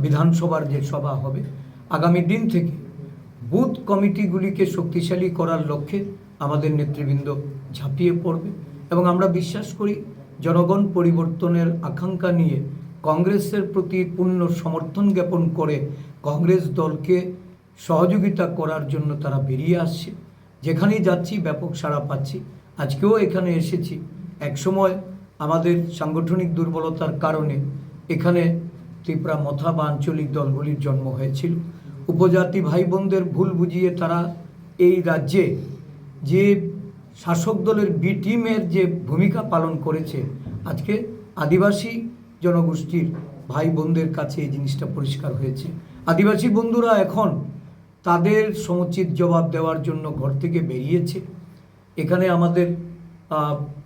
বিধানসভার যে সভা হবে আগামী দিন থেকে বুথ কমিটিগুলিকে শক্তিশালী করার লক্ষ্যে আমাদের নেতৃবৃন্দ ঝাঁপিয়ে পড়বে এবং আমরা বিশ্বাস করি জনগণ পরিবর্তনের আকাঙ্ক্ষা নিয়ে কংগ্রেসের প্রতি পূর্ণ সমর্থন জ্ঞাপন করে কংগ্রেস দলকে সহযোগিতা করার জন্য তারা বেরিয়ে আসছে। যেখানেই যাচ্ছি ব্যাপক সাড়া পাচ্ছি। আজকেও এখানে এসেছি। একসময় আমাদের সাংগঠনিক দুর্বলতার কারণে এখানে ত্রিপুরা মথা বা আঞ্চলিক দলগুলির জন্ম হয়েছিল। উপজাতি ভাই বোনদের ভুল বুঝিয়ে তারা এই রাজ্যে যে শাসক দলের বি টিমের যে ভূমিকা পালন করেছে, আজকে আদিবাসী জনগোষ্ঠীর ভাই বোনদের কাছে এই জিনিসটা পরিষ্কার হয়েছে। আদিবাসী বন্ধুরা এখন তাদের সমুচিত জবাব দেওয়ার জন্য ঘর থেকে বেরিয়েছে। এখানে আমাদের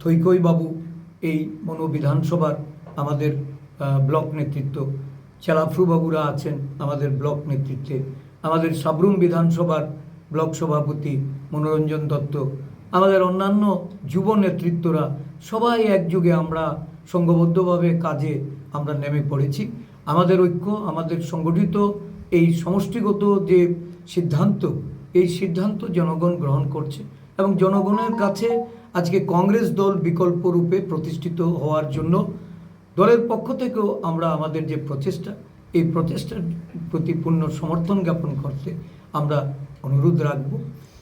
থৈকই বাবু এই মনো বিধানসভার আমাদের ব্লক নেতৃত্ব, চেলাফ্রু বাবুরা আছেন আমাদের ব্লক নেতৃত্বে, আমাদের সাবরুম বিধানসভার ব্লক সভাপতি মনোরঞ্জন দত্ত, আমাদের অন্যান্য যুব নেতৃত্বরা সবাই একযোগে আমরা সংঘবদ্ধভাবে কাজে আমরা নেমে পড়েছি। আমাদের ঐক্য, আমাদের সংগঠিত এই সমষ্টিগত যে সিদ্ধান্ত, এই সিদ্ধান্ত জনগণ গ্রহণ করছে এবং জনগণের কাছে আজকে কংগ্রেস দল বিকল্প রূপে প্রতিষ্ঠিত হওয়ার জন্য দলের পক্ষ থেকেও আমরা আমাদের যে প্রচেষ্টা, এই প্রচেষ্টার প্রতি পূর্ণ সমর্থন জ্ঞাপন করতে আমরা অনুরোধ রাখব।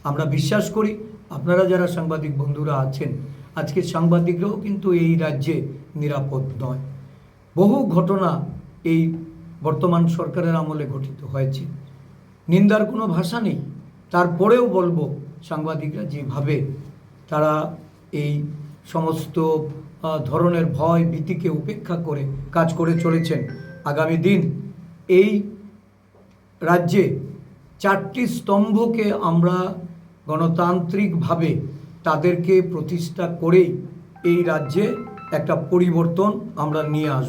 আমরা বিশ্বাস করি আপনারা যারা সাংবাদিক বন্ধুরা আছেন, আজকে সাংবাদিকরাও কিন্তু এই রাজ্যে নিরাপদ নয়। বহু ঘটনা এই বর্তমান সরকারের আমলে ঘটিত হয়েছে, নিন্দার কোনো ভাষা নেই। তারপরেও বলবো সাংবাদিকরা যেভাবে তারা এই সমস্ত ধরনের ভয় ভীতিকে উপেক্ষা করে কাজ করে চলেছেন, আগামী দিন এই রাজ্যে 4টি স্তম্ভকে আমরা গণতান্ত্রিকভাবে তাদেরকে প্রতিষ্ঠা করেই এই রাজ্যে একটা পরিবর্তন আমরা নিয়ে আসব।